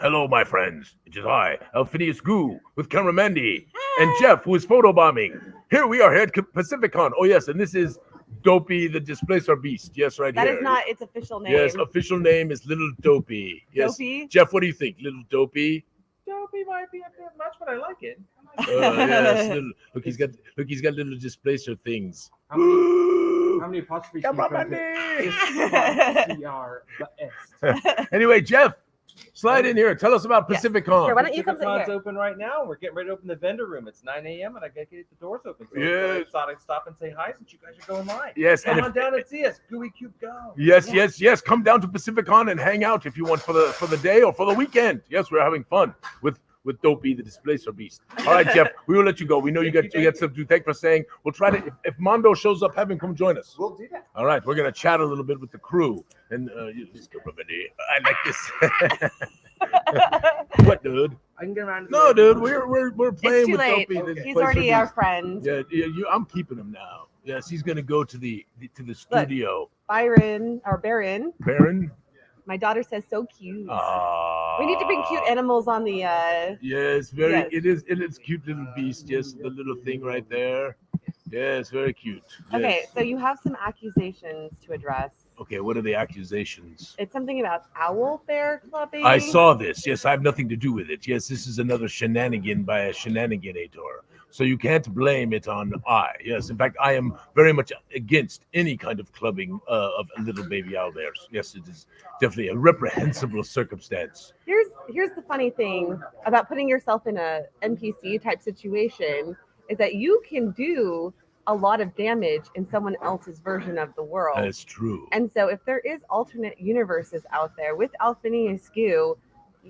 Hello, my friends. It is I, Alphinius Goo, with camera Mandy, and Jeff, who is photobombing. Here we are here at Pacificon. Oh, yes, and this is Dopey the Displacer Beast. Yes, right That here. is not its official name. Yes, official name is Little Dopey. Yes. Dopey? Jeff, what do you think? Little Dopey? Dopey might be a bit much, but I like it. Yes. Look, he's got little displacer things. How many apostrophes? Come on, CRS. Anyway, Jeff, slide in here. Tell us about Yes. Pacificon. Here, why don't you come sit Pacificon's here? open right now. We're getting ready to open the vendor room. It's 9 a.m. and I gotta get the doors open. So Yes. I thought I'd stop and say hi since you guys are going live. Yes, Come and on down and see us. Gooey Cube, go. Yes. Come down to Pacificon and hang out if you want for the day or for the weekend. Yes, we're having fun with Dopey the Displacer Beast. All right, Jeff, we will let you go. We know you got stuff to do. Thanks for saying. We'll try to if Mondo shows up, have him come join us. We'll do that. All right, we're gonna chat a little bit with the crew and I like this. What, dude? I can get around. No, dude, we're playing It's too with late. Dopey. the He's Displacer already Beast. our friend. Yeah, I'm keeping him now. Yes, he's gonna go to the studio. Baron. Baron. My daughter says so cute. We We need to bring cute animals on the. Yes, Yes. It is cute little beast. Yes, the little thing right there. Yes, very cute. Yes. Okay, so you have some accusations to address. Okay, what are the accusations? It's something about owl bear clubbing. I saw this. Yes, I have nothing to do with it. Yes, this is another shenanigan by a shenaniganator. So you can't blame it on I. Yes, in fact, I am very much against any kind of clubbing of little baby owl bears. Yes, it is definitely a reprehensible circumstance. Here's the funny thing about putting yourself in a NPC type situation is that you can do a lot of damage in someone else's version of the world. That's true. And so if there is alternate universes out there with Alphinius Goo,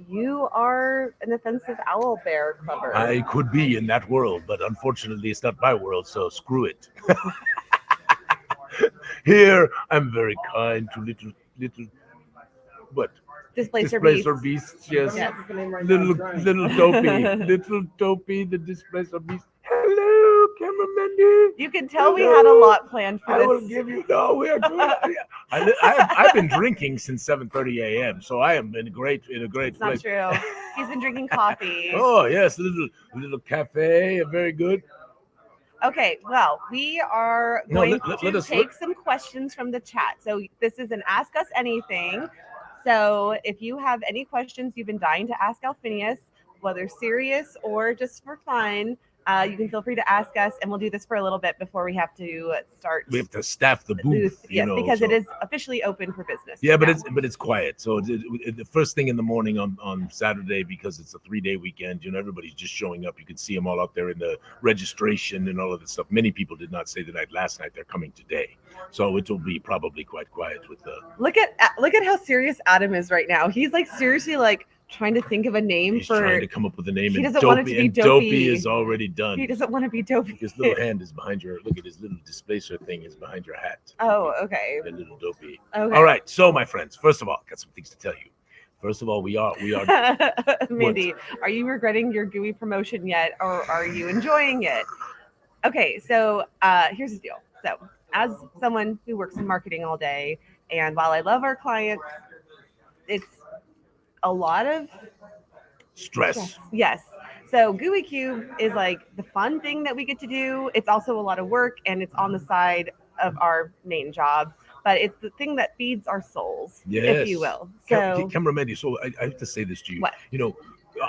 you are an offensive owl bear clubber. I could be in that world, but unfortunately, it's not my world, so screw it. Here, I'm very kind to little what? Displacer beasts. Yes. Yes. Little Dopey, the displacer beast. Hello, cameraman. You can tell we had a lot planned for I this. will give you. No, we are doing. I've been drinking since 7:30 a.m., so I am in a great It's place. not true. He's been drinking coffee. Oh yes, little cafe, very good. Okay, well, we are No, going let to us- take some questions from the chat. So this is an Ask Us Anything. So if you have any questions you've been dying to ask Alphinius, whether serious or just for fun, you can feel free to ask us, and we'll do this for a little bit before we have to start. We have to staff the booth, yes, because it is officially open for business. Yeah, but now. it's quiet. So the first thing in the morning on Saturday, because it's a 3-day weekend, everybody's just showing up. You can see them all out there in the registration and all of this stuff. Many people did not stay the night last night. They're coming today, so it will be probably quite quiet with the. Look at how serious Adam is right now. He's like seriously like trying to think of a name He's for. trying to come up with a name. He And doesn't want it to be Dopey Dopey. is already done. He doesn't want to be Dopey. His little hand is behind your. Look at his little displacer thing is behind your hat. Oh, okay. The little Dopey. Okay. All right, so my friends, first of all, got some things to tell you. First of all, we are. Mindy, are you regretting your Gooey promotion yet, or are you enjoying it? Okay, so here's the deal. So, as someone who works in marketing all day, and while I love our clients, it's a lot of stress. Yes. So Gooey Cube is like the fun thing that we get to do. It's also a lot of work, and it's on the side of our main job. But it's the thing that feeds our souls, if you will. So, Camera Mendy, so I have to say this to you. What?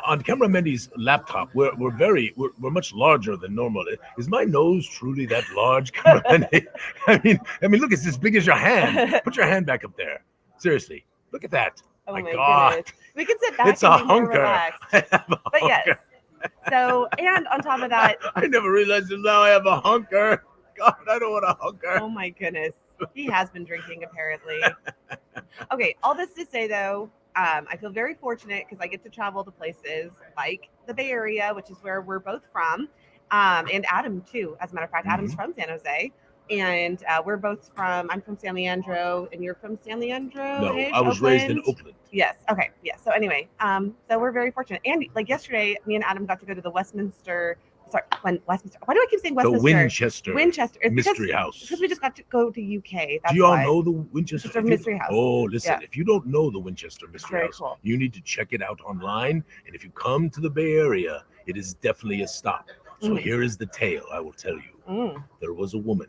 On Camera Mendy's laptop, we're much larger than normal. Is my nose truly that large, Camera Mendy? I mean, look, it's as big as your hand. Put your hand back up there. Seriously, look at that. oh my my God. goodness. We can sit back It's and a be more hunker. relaxed. I have a But yes. hunker. So, and on top of that, I never realized that now I have a hunker. God, I don't want a hunker. oh my goodness, he has been drinking apparently. Okay, all this to say though, I feel very fortunate because I get to travel to places like the Bay Area, which is where we're both from, and Adam too. As a matter of fact, Adam's from San Jose, and we're both from. I'm from San Leandro, and you're from San Leandro. No, I was raised in Oakland. Yes. Okay. Yes. So anyway, so we're very fortunate. And like yesterday, me and Adam got to go to the Westminster sorry, Westminster. Why do I keep saying The Westminster? Winchester It's Mystery House. because we just got to go to UK. That's Do you all why. know the Winchester Mystery House? Oh, listen, Yeah. if you don't know the Winchester Mystery very House, cool. you need to check it out online. And if you come to the Bay Area, it is definitely a stop. So here is the tale I will tell you. Mm. There was a woman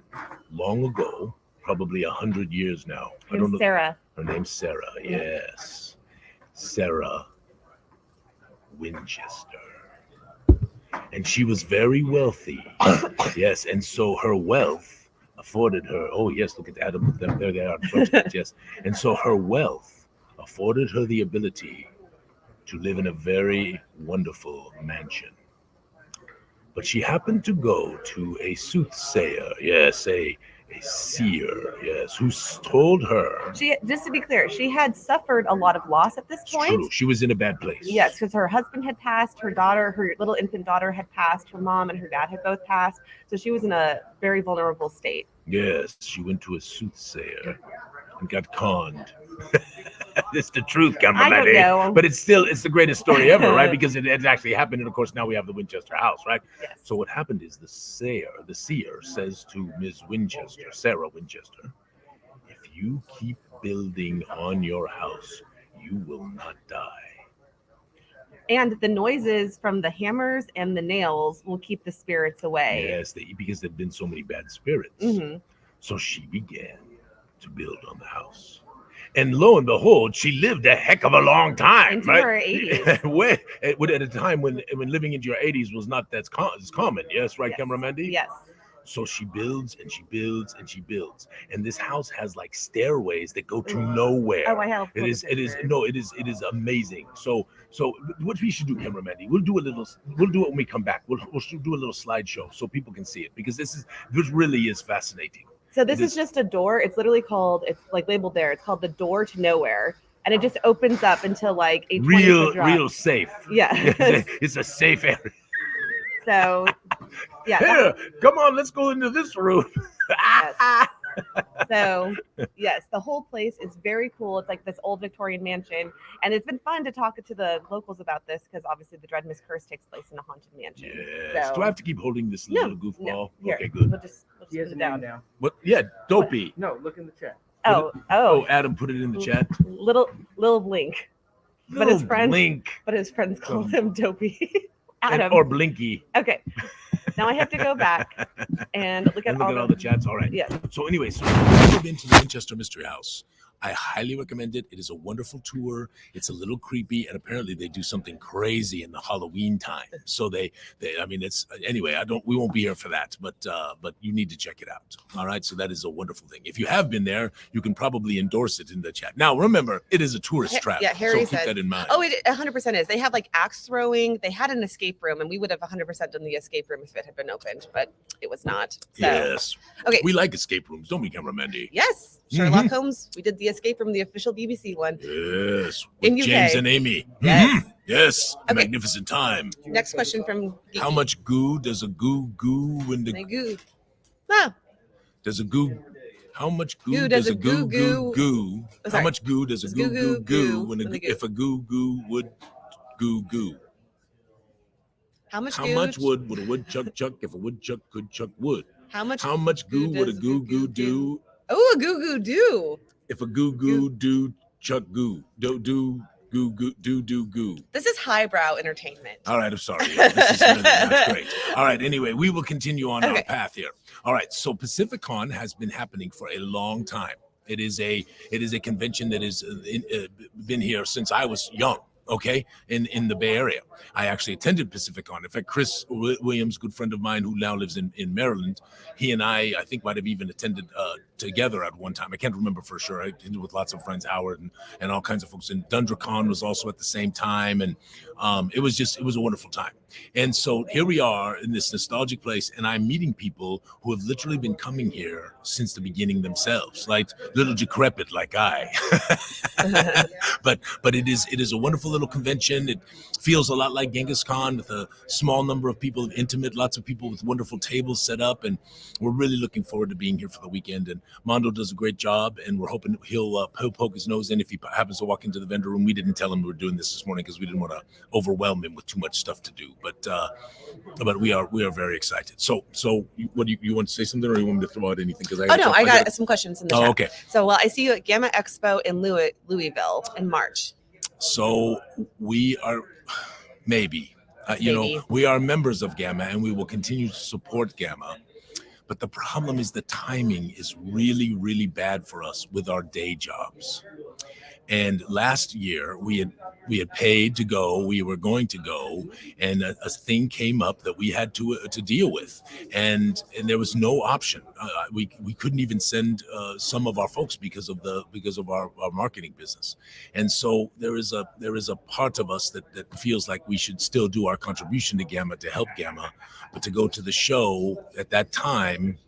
long ago, probably 100 years now. I don't know. Sarah. Her name's Sarah. Yes. Sarah Winchester. And she was very wealthy. Yes. And so her wealth afforded her, oh, yes, look at Adam with them. There they are. Yes. And so her wealth afforded her the ability to live in a very wonderful mansion. But she happened to go to a soothsayer, yes, a seer, yes, who told her. Just to be clear, she had suffered a lot of loss at this It's point. true. She was in a bad place. Yes, because her husband had passed, her little infant daughter had passed, her mom and her dad had both passed. So she was in a very vulnerable state. Yes, she went to a soothsayer and got conned. It's the truth, cameraman. I don't know. But it's the greatest story ever, right? Because it actually happened. And of course, now we have the Winchester house, right? Yes. So what happened is the seer says to Ms. Winchester, Sarah Winchester, if you keep building on your house, you will not die. And the noises from the hammers and the nails will keep the spirits away. Yes, because there'd been so many bad spirits. Mm-hmm. So she began to build on the house. And lo and behold, she lived a heck of a long time. Into right? her 80s. At a time when living into your 80s was not as common. Yes, right, Yes. Camera Mandy? Yes. So she builds and she builds and she builds. And this house has like stairways that go to nowhere. Oh, I have. It is amazing. So what we should do, Camera Mandy, we'll do it when we come back. We'll do a little slideshow so people can see it, because this really is fascinating. So this is just a door. It's literally called, it's like labeled there. It's called the door to nowhere. And it just opens up into like a 20-foot drop. Real safe. Yeah. It's a safe area. So, yeah. Here, come on, let's go into this room. Yes. So, yes, the whole place is very cool. It's like this old Victorian mansion. And it's been fun to talk to the locals about this because obviously the Dread Miss Curse takes place in a haunted mansion. Yes. So, Do I have to keep holding this little goofball? No. Here, Okay, good. We'll just He has put a it name down. now. What? Yeah, Dopey. No, look in the chat. Oh, Adam put it in the chat. Little Blink. But his Little friends Blink. But his friends call him Dopey. Adam. Or Blinky. Okay. Now I have to go back and look at all the chats. All right. Yes. So anyway, so if you've never been to the Winchester Mystery House, I highly recommend it. It is a wonderful tour. It's a little creepy, and apparently they do something crazy in the Halloween time. So we won't be here for that, but you need to check it out. All right. So that is a wonderful thing. If you have been there, you can probably endorse it in the chat. Now, remember, it is a tourist trap. Yeah, Harry so keep that in mind. Oh, it 100% is. They have like axe throwing. They had an escape room, and we would have 100% done the escape room if it had been opened, but it was not. So, yes. Okay. We like escape rooms, don't we, Camera Mandy? Yes. Sherlock Holmes. We did the escape room, the official BBC one. Yes. In With UK. James and Amy. Yes. Mhm. Yes. Okay. Magnificent time. Next question from Geeky. How much goo does a goo when My the goo. Ah, does a goo? How much goo Goo does a goo goo? Oh, How sorry. much goo does a Does goo goo goo when the goo- if a goo goo would goo goo? how much How goo? much wood would a woodchuck chuck if a woodchuck could chuck wood? How much goo would a does goo goo do Oh, a goo goo do. if a goo goo do chuck goo do goo goo do goo? This is highbrow entertainment. All right, I'm sorry. That's great. All right, anyway, we will continue on our path here. All right, so Pacificon has been happening for a long time. It is a convention that has been here since I was young. Okay, in the Bay Area. I actually attended Pacificon. In fact, Chris Williams, good friend of mine who now lives in Maryland, he and I think might have even attended together at one time. I can't remember for sure. I attended with lots of friends, Howard and all kinds of folks. And DundraCon was also at the same time. And it was a wonderful time. And so here we are in this nostalgic place, and I'm meeting people who have literally been coming here since the beginning themselves, like little decrepit like I. But it is a wonderful little convention. It feels a lot like Genghis Khan with a small number of people, intimate, lots of people with wonderful tables set up, and we're really looking forward to being here for the weekend. And Mondo does a great job, and we're hoping he'll poke his nose in if he happens to walk into the vendor room. We didn't tell him we were doing this morning because we didn't want to overwhelm him with too much stuff to do. But we are very excited. So what do you want to say something, or you want me to throw out anything? Because I got some questions in the chat. Okay. So I see you at Gamma Expo in Louisville in March. So we are maybe. We are members of Gamma, and we will continue to support Gamma. But the problem is the timing is really, really bad for us with our day jobs. And last year we had paid to go. We were going to go, and a thing came up that we had to deal with, and there was no option. We couldn't even send some of our folks because of our marketing business. And so there is a part of us that feels like we should still do our contribution to Gamma to help Gamma, but to go to the show at that time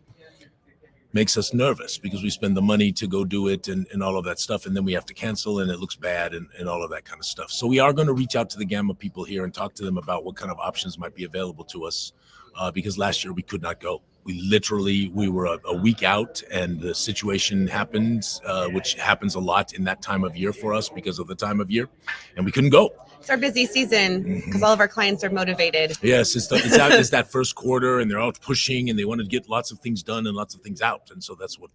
makes us nervous because we spend the money to go do it and all of that stuff, and then we have to cancel, and it looks bad and all of that kind of stuff. So we are going to reach out to the Gamma people here and talk to them about what kind of options might be available to us, because last year we could not go. We were a week out, and the situation happened, which happens a lot in that time of year for us because of the time of year, and we couldn't go. It's our busy season because all of our clients are motivated. Yes, it's that first quarter, and they're all pushing, and they want to get lots of things done and lots of things out, and so that's what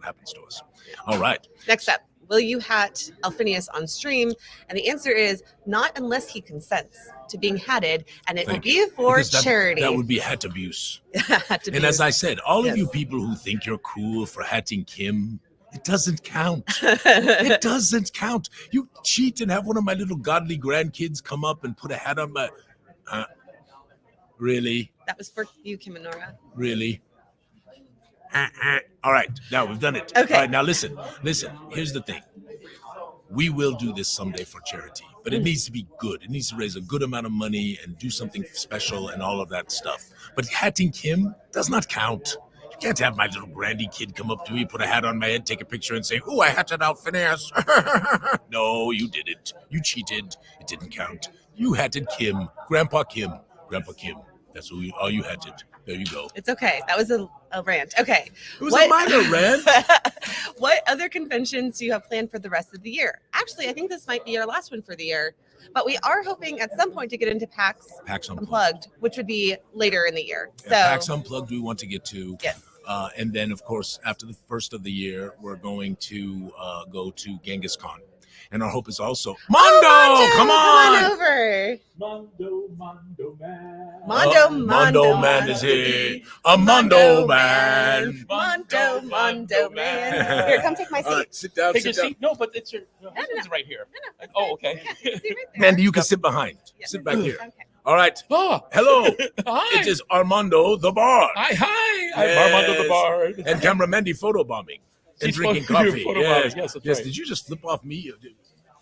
happens to us. All right. Next up, will you hat Alphinius on stream? And the answer is not unless he consents to being hatted, and it will be for charity. That would be hat abuse. Hat abuse. And as I said, all of you people who think you're cool for hatting Kim, it doesn't count. It doesn't count. You cheat and have one of my little godly grandkids come up and put a hat on my... Really? That was for you, Kim and Nora. Really? All right, now we've done it. Okay. All right, now listen. Here's the thing. We will do this someday for charity, but it needs to be good. It needs to raise a good amount of money and do something special and all of that stuff. But hatting Kim does not count. You can't have my little grandy kid come up to me, put a hat on my head, take a picture, and say, "Oh, I hatted Alphinius." No, you didn't. You cheated. It didn't count. You hatted Kim, Grandpa Kim. That's all you hatted. There you go. It's okay. That was a rant. Okay. It was a minor rant. What other conventions do you have planned for the rest of the year? Actually, I think this might be our last one for the year, but we are hoping at some point to get into PAX Unplugged, which would be later in the year. So PAX Unplugged we want to get to. Yes. And then, of course, after the first of the year, we're going to go to Genghis Khan. And our hope is also Mondo, come on over. Mondo man is here. A Mondo man. Mondo man. Here, come take my seat. Right, sit down. Take your seat. No, but it's your husband's right here. No. Oh, okay. Yeah, take a seat right there. Mandy, you can sit behind. Yeah. Sit back here. Okay. All right. Oh, Hello. hi. It is Armando the Bard. Hi. Yes. I'm Armando the Bard. And camera Mandy photobombing. And She's drinking photo- coffee. photobombing. Yes, that's right. Did you just flip off me?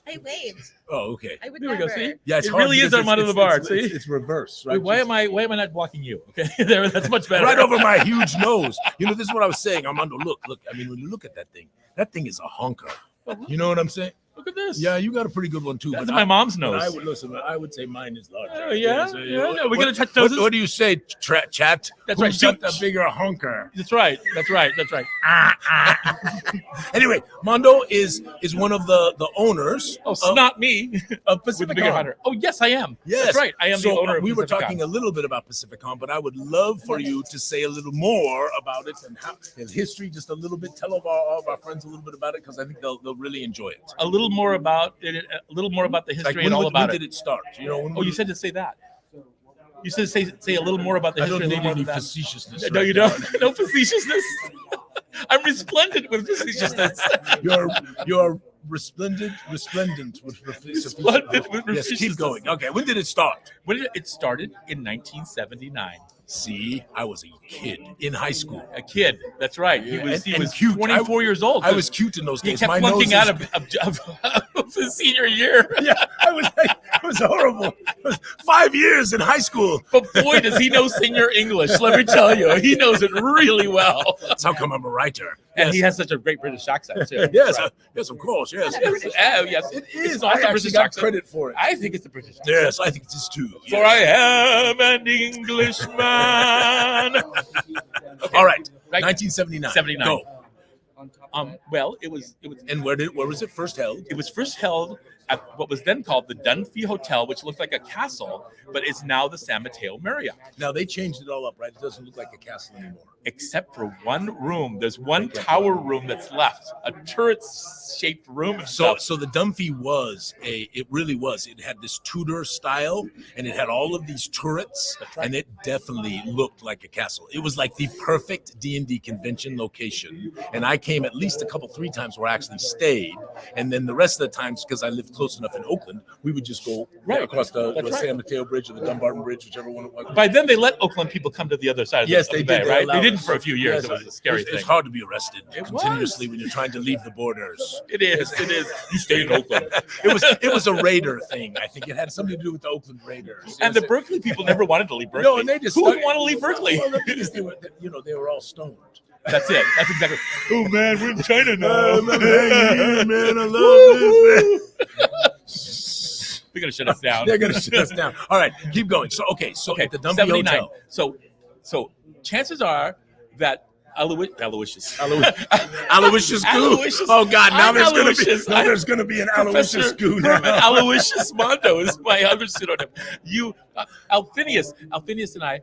I waved. Oh, okay. I would There we never. go. See? Yeah, it's It hard really is because Armando the Bard. See? It's reverse, right? Wait, why am I not blocking you? Okay, there. That's much better. Right over my huge nose. This is what I was saying, Armando. Look. I mean, when you look at that thing is a honker. You know what I'm saying? Look at this. Yeah, you got a pretty good one too. That's but my mom's but nose. I would say mine is larger. Oh, yeah? So, Yeah, we're gonna touch what, noses? what do you say, chat? That's Who's right. got the bigger honker? That's right. Anyway, Mondo is one of the owners Oh, snot me of with the bigger Pacificon. hunter. Oh, yes, I am. Yes, That's right. I am so, the owner of we were Pacificon. talking a little bit about Pacificon, but I would love for you to say a little more about it and history, just a little bit. Tell all of our friends a little bit about it because I think they'll really enjoy it. a little more about it, a little more about the history Like and all about when it. did it start? You said to say that. You said say a little more about the I history don't and need all any about that. facetiousness. No, right you now. don't. No facetiousness. I'm resplendent with facetiousness. You're resplendent with Resplendent with Yes, keep facetiousness. going. Okay, when did it start? It started in 1979. See, I was a kid in high school. A kid. That's right. Yeah, He and was cute. 24 years old. I was cute in those He days. kept My flunking nose out of his senior year. Yeah, it was horrible. It was 5 years in high school. But boy, does he know senior English. Let me tell you, he knows it really well. That's how come I'm a writer. And Yes. he has such a great British accent too. Yes, Right. yes, of course, yes. Yes, It It's is. not I the actually British got accent. credit for it. I think it's the British accent. Yes, I think it is too. For Yes. I am an Englishman. All right, Right. 1979. 79. Go. Well, it was. And where was it first held? It was first held at what was then called the Dunphy Hotel, which looked like a castle, but it's now the San Mateo Marriott. Now they changed it all up, right? It doesn't look like a castle anymore. Except for one room. There's one tower room that's left, a turret-shaped room. So the Dunphy it really was. It had this Tudor style, and it had all of these turrets, and it definitely looked like a castle. It was like the perfect D&D convention location, and I came at least 3 times where I actually stayed, and then the rest of the times, because I lived close enough in Oakland, we would just go across the San Mateo Bridge or the Dumbarton Bridge, whichever one it was. By then, they let Oakland people come to the other side of the bay, right? They did for a few years. Yes, it was a scary thing. It's hard to be arrested continuously when you're trying to leave the borders. It is. You stay in Oakland. It was a Raider thing. I think it had something to do with the Oakland Raiders. And the Berkeley people never wanted to leave Berkeley. No, and they just who would want to leave Berkeley? Well, the thing is, they were all stoned. That's it. That's exactly. Oh man, we're in China now. Man, I love this, man. They're gonna shut us down. They're gonna shut us down. All right, keep going. So at the Dunphy 79. Hotel. So chances are that Aloysius Goo. Oh God! Now there's gonna be an Aloysius Goo now. Aloysius Mondo is my other pseudonym. Alphinius and I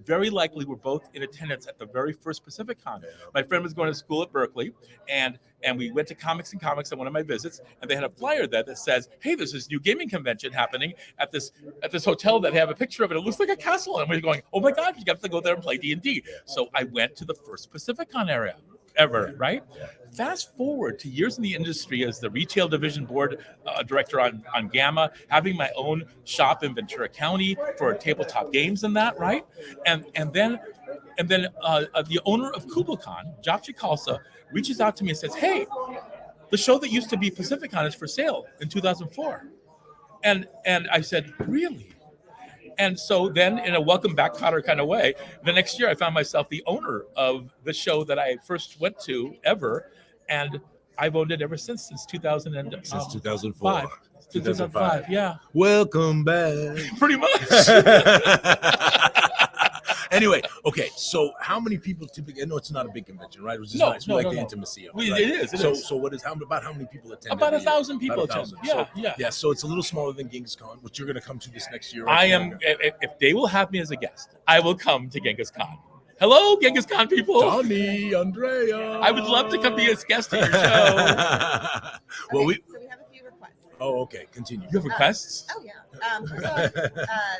very likely were both in attendance at the very first Pacificon. My friend was going to school at Berkeley, and we went to Comics and Comics on one of my visits, and they had a flyer there that says, "Hey, there's this new gaming convention happening at this hotel that have a picture of it. It looks like a castle." And we're going, "Oh my God, you got to go there and play D&D." So I went to the first Pacificon area ever, right? Fast forward to years in the industry as the retail division board director on Gamma, having my own shop in Ventura County for tabletop games and that, right? And then the owner of KublaCon, Japchi Khalsa, reaches out to me and says, "Hey, the show that used to be Pacificon is for sale in 2004." And I said, "Really?" And so then, in a welcome back Cotter kind of way, the next year I found myself the owner of the show that I first went to ever, and I've owned it ever since 2004. Since 2004. 2005, yeah. Welcome back. Pretty much. Anyway, okay, so how many people typically? I know it's not a big convention, right? It was just nice. We like the intimacy of it. Right? It is. So about how many people attend? About 1,000 people attend. Yeah. So it's a little smaller than Genghis Khan, which you're going to come to this next year. I am. If they will have me as a guest, I will come to Genghis Khan. Hello, Genghis Khan people. Donnie, Andrea. I would love to come be a guest on your show. So we have a few requests. Oh, okay. Continue. You have requests? Oh yeah. First off,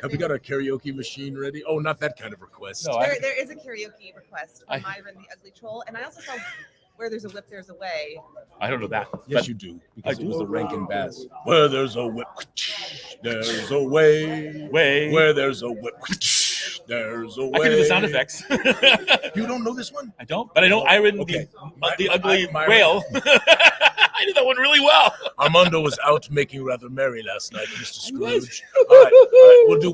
have we got our karaoke machine ready? Oh, not that kind of request. No, there is a karaoke request from Myron the Ugly Troll, and I also saw "Where There's a Whip, There's a Way." I don't know that. Yes, you do. Because it was the Rankin Bass. Where there's a whip, there's a way. Where there's a whip, there's a way. I can do the sound effects. You don't know this one? I don't, but I know Iron the Ugly Whale. I did that one really well. Armando was out making rather merry last night, Mr. Scrooge. All right. We'll do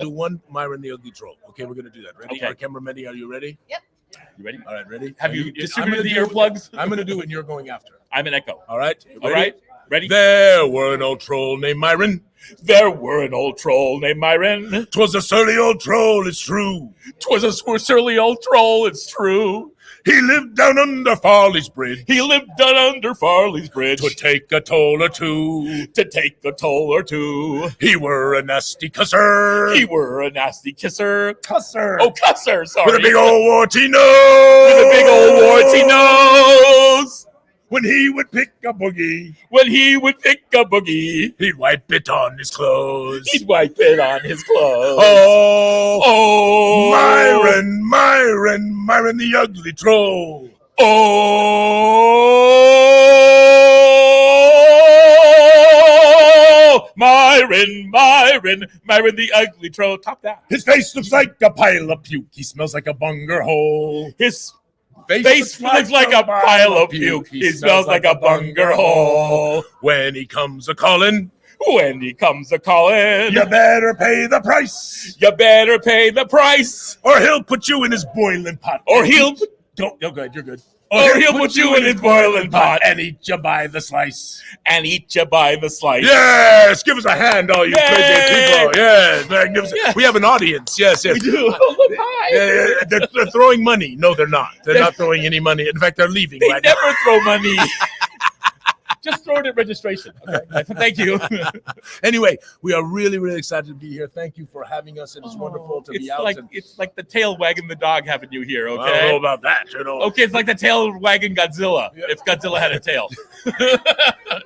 one Myron the Ugly Troll. Okay, we're gonna do that. Ready? Okay. Our cameraman, are you ready? Yep. You ready? All right, ready? Have you distributed the earplugs? I'm gonna do it and you're going after. I'm an echo. All right. All right. Ready? There were an old troll named Myron. There were an old troll named Myron. 'Twas a surly old troll, it's true. 'Twas a surly old troll, it's true. He lived down under Farley's Bridge. He lived down under Farley's Bridge. To take a toll or two. To take a toll or two. He were a nasty cusser. He were a nasty kisser. Cusser. Oh, cusser, sorry. With a big old warty nose. With a big old warty nose. When he would pick a boogie. When he would pick a boogie. He'd wipe it on his clothes. He'd wipe it on his clothes. Oh, Myron the Ugly Troll. Oh, Myron the Ugly Troll. Top that. His face looks like a pile of puke. He smells like a bunger hole. His face looks like a pile of puke. He smells like a bunger hole. When he comes a-calling. When he comes a-calling. You better pay the price. You better pay the price. Or he'll put you in his boiling pot. Or he'll... Don't. You're good. You're good. Or he'll put you in his boiling pot and eat you by the slice. and eat you by the slice. Yes, give us a hand, all you crazy Yay! people. Yes, magnificent. Yeah. We have an audience. Yes, yes. We do. Oh, look, hi. They're throwing money. No, they're not. They're not throwing any money. In fact, they're leaving They right now. never throw money. Just throw it at registration. Okay. Thank you. Anyway, we are really, really excited to be here. Thank you for having us. It is wonderful to It's be out. like and- it's like the tail wagging the dog having you here. I don't Okay. know about that. You know. Okay, it's like the tail wagging Godzilla. Yeah. If Godzilla had a tail.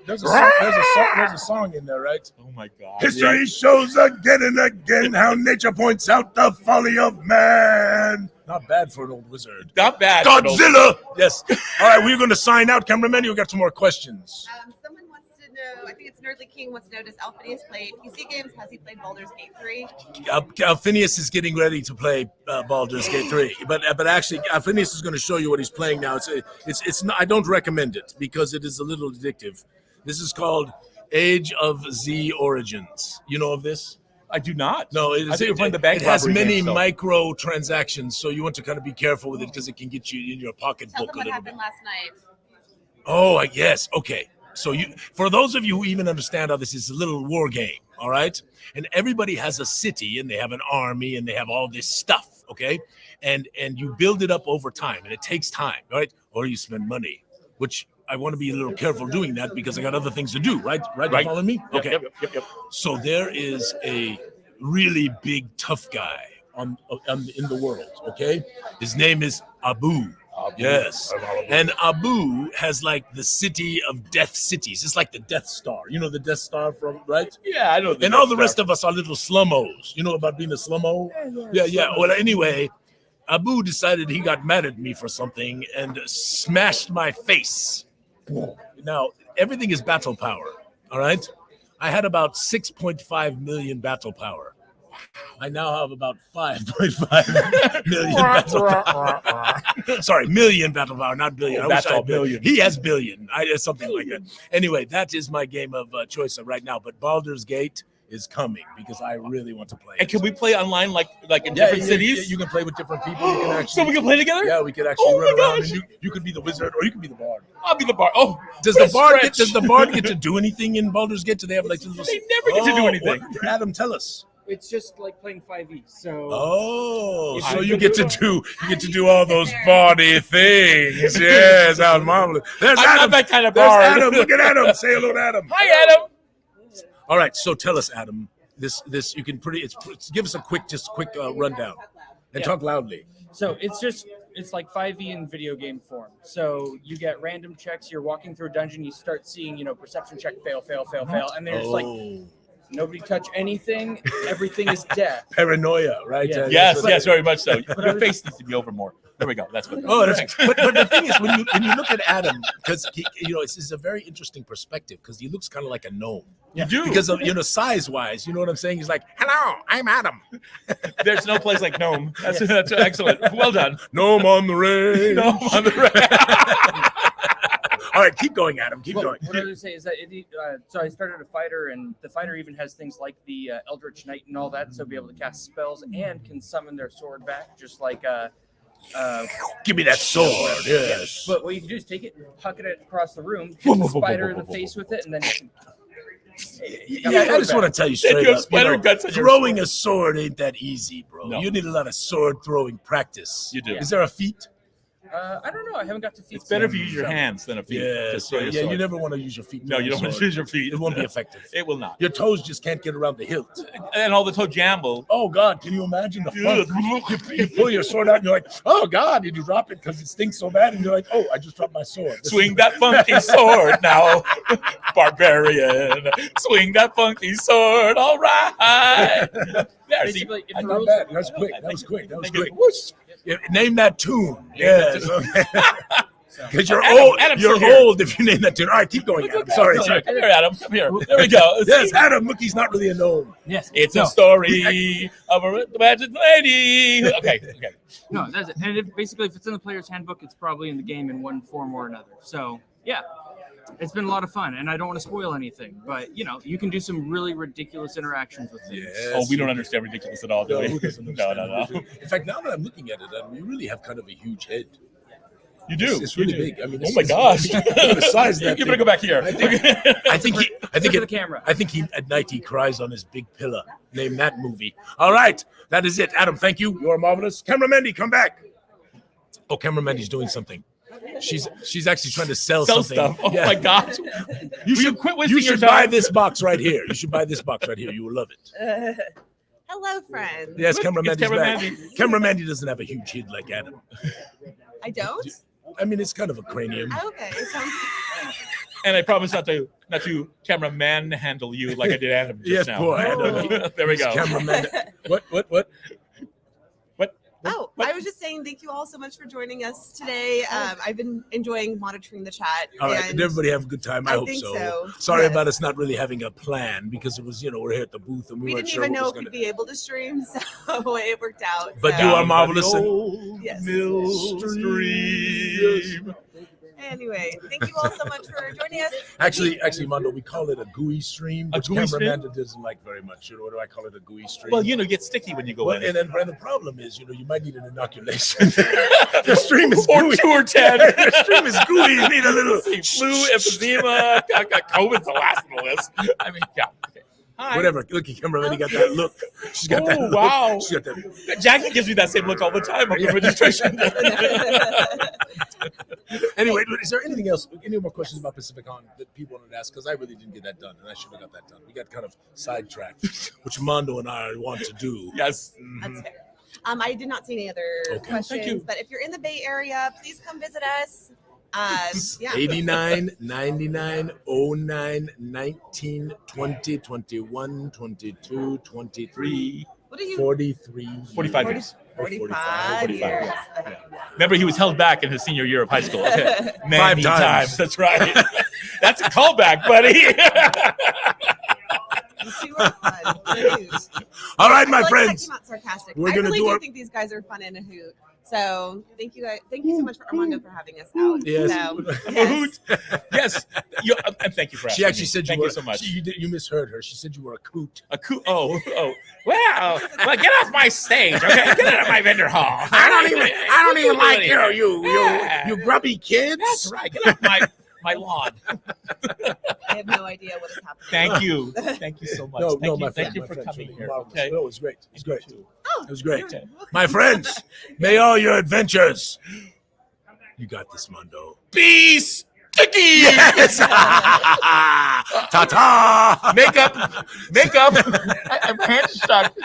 There's a song in there, right? Oh my God. History shows again and again how nature points out the folly of man. Not bad for an old wizard. Not bad. Godzilla! Yes. All right, we're going to sign out, cameraman. We got some more questions. Someone wants to know, I think it's Nerdly King wants to know, does Alphinius play PC games? Has he played Baldur's Gate 3? Alphinius is getting ready to play Baldur's Gate 3, but actually, Alphinius is going to show you what he's playing now. It's not, I don't recommend it because it is a little addictive. This is called Age of Z Origins. You know of this? I do not. No, I think you're playing the bank it has robbery many game, so. micro transactions, so you want to kind of be careful with it because it can get you in your Tell pocketbook them a what little happened bit. last night. Oh, yes. Okay. So for those of you who even understand how this is a little war game, all right? And everybody has a city and they have an army and they have all this stuff, okay? And you build it up over time and it takes time, right? Or you spend money, which I want to be a little careful doing that because I got other things to do, right? Right. You following me? Yep, Okay. Yep. So there is a really big tough guy in the world, okay? His name is Abu. Yes. And Abu has like the city of death cities. It's like the Death Star. You know the Death Star from, right? Yeah, I know. And all the rest of us are little slummos. You know about being a slummo? Yeah. Well, anyway, Abu decided he got mad at me for something and smashed my face. Now, everything is battle power, all right? I had about 6.5 million battle power. I now have about 5.5 million battle power. Sorry, million battle power, not billion. I wish That's I all had billion. billion. He has billion. Something like that. Anyway, that is my game of choice right now. But Baldur's Gate is coming because I really want to play it. And can we play online like in different cities? You can play with different people. You can actually, So we can play together? yeah, we could actually Oh my run around gosh. and you could be the wizard or you could be the bard. I'll be the bard. Oh, Does what the a bard stretch. does the bard get to do anything in Baldur's Gate? Do they have like little? They never get to do anything. What? Adam, tell us. It's just like playing 5e. So Oh, If so you you can get to do all those bawdy things. Yes, how marvelous. There's I'm Adam. not that kind of There's bard. Adam. Look at Adam. Say hello to Adam. Hi, Adam. All right, so tell us, Adam. This you can give us a quick rundown and talk loudly. so it's like 5e in video game form. So you get random checks. You're walking through a dungeon. You start seeing perception check fail, and there's like nobody touch anything. Everything is death. Paranoia, right? Yeah. Yes, very much so. Your face needs to be over more. There we go. That's what. Oh, but the thing is, when you look at Adam, because it's a very interesting perspective because he looks kind of like a gnome. You do. Because of size wise, you know what I'm saying? He's like, "Hello, I'm Adam." There's no place like Gnome. That's excellent. Well done. Gnome on the range. Gnome on the right. All right, keep going, Adam. Keep going. What I was going to say is that so I started a fighter, and the fighter even has things like the Eldritch Knight and all that, so be able to cast spells and can summon their sword back, just like Give me that sword. Yes. But what you can do is take it, huck it across the room, hit the spider in the face with it, and then you can. Yeah, I just want to tell you straight you have up. spider guts on your Throwing sword. a sword ain't that easy, bro. No. You need a lot of sword throwing practice. You do. Is there a feat? I don't know. I haven't got to feet. It's better if you use your hands than a feet. Yeah, to throw your yeah. sword. You never want to use your feet. No, you don't want to use your feet. It won't be effective. It will not. Your toes just can't get around the hilt. And all the toe jamble. Oh God, can you imagine the fun? You pull your sword out and you're like, oh God, and you drop it because it stinks so bad, and you're like, oh, I just dropped my sword. Swing that funky sword now, barbarian. Swing that funky sword. All right. There, see, Basically, if Not the rules, bad. That was quick. That was quick. That was Thank you. quick. Whoosh. Yeah, name that tune. Yes. Because you're Adam- old. Adam's You're still here. old if you name that tune. All right, keep going, Adam. Sorry. Come here, Adam. Come here. There we go. Yes, See? Adam. Look, he's not really a gnome. yes, It's no, a story of a magic lady. Okay. No, that's it. And basically, if it's in the player's handbook, it's probably in the game in one form or another. So yeah, it's been a lot of fun, and I don't want to spoil anything, but you can do some really ridiculous interactions with things. Oh, we don't understand ridiculous at all, do No, we? who doesn't No, understand no. it? In fact, now that I'm looking at it, Adam, you really have kind of a huge head. You do. It's really You do. big. I mean, Oh my gosh! the size of that You better thing. go back here. I think Look at the camera. I think he at night he cries on his big pillow. Name that movie. All right, that is it. Adam, thank you. You are marvelous. Camera Mandy, come back. Oh, Camera Mandy's doing something. She's actually trying to sell something. stuff. Oh Yeah. my gosh! You should quit wasting You your should buy time? this box right here. You should buy this box right here. You will love it. Hello, friends. Yes, Look, Camera it's Mandy's Camera back. Mandy. Camera Mandy doesn't have a huge head like Adam. I don't. I mean, it's kind of a cranium. Okay, sounds And I promise not to cameraman handle you like I did Adam just Yes, now. boy. Adam. There we go. Camera Mandy. What? Oh, I was just saying thank you all so much for joining us today. I've been enjoying monitoring the chat. All right, did everybody have a good time? I hope think so. so. Sorry Yes. about us not really having a plan because it was, we're here at the booth and we We weren't didn't sure even what know was if going we'd to. be able to stream, so it worked out. But so. you are Down marvelous by the and- old Yes. mill stream. Anyway, thank you all so much for joining us. Actually, Mondo, we call it a gooey stream, A which gooey Camera stream? Mandy doesn't like very much. What do I call it? A gooey stream. Well, you get sticky when you go Well, in. and the problem is, you might need an inoculation. The stream is Or gooey. 2 or 10. The stream is gooey. You need a little. Flu, emphysema, COVID's the last on the list. I mean, yeah. Okay. Hi. Whatever. Look at Camera Mandy got that look. She's got that Oh, look. wow. She's got that. Jackie gives me that same look all the time on the registration. Anyway, is there anything else? Any more questions about Pacificon that people wanted to ask? Because I really didn't get that done, and I should have got that done. We got kind of sidetracked, which Mondo and I want to do. Yes. That's fair. I did not see any other Okay. questions, Thank you. but if you're in the Bay Area, please come visit us. Yeah. 89, 99, 09, 19, 20, 21, 22, 23, What are you? 43. 45 years. 45 years. Yeah. Remember, he was held back in his senior year of high school. Okay. Many 5 times. That's right. That's a callback, buddy. You were fun. You're a hoot. All right, I my feel like friends. that came out sarcastic. We're I gonna really do do our- think these guys are fun and a hoot. So thank you guys. Thank you so much for Armando for having us out. Yes. So, A yes. hoot. Yes. And thank you for asking. She actually me. said thank you were. you so much. You misheard her. She said you were a coot. A coot. Oh. Well, get off my stage, okay? Get out of my vendor hall. I don't even like Yeah. you grubby kids. That's right. Get off my lawn. I have no idea what is happening. Thank you. Thank you so much. My Thank friend, you my for friend, coming really here. marvelous. Okay. No, it was great. It was great. Oh, It was great. Okay. My friends, may all your adventures. You got this, Mondo. Peace. Sticky. Yes. Ta ta. Makeup. I'm hand stuck.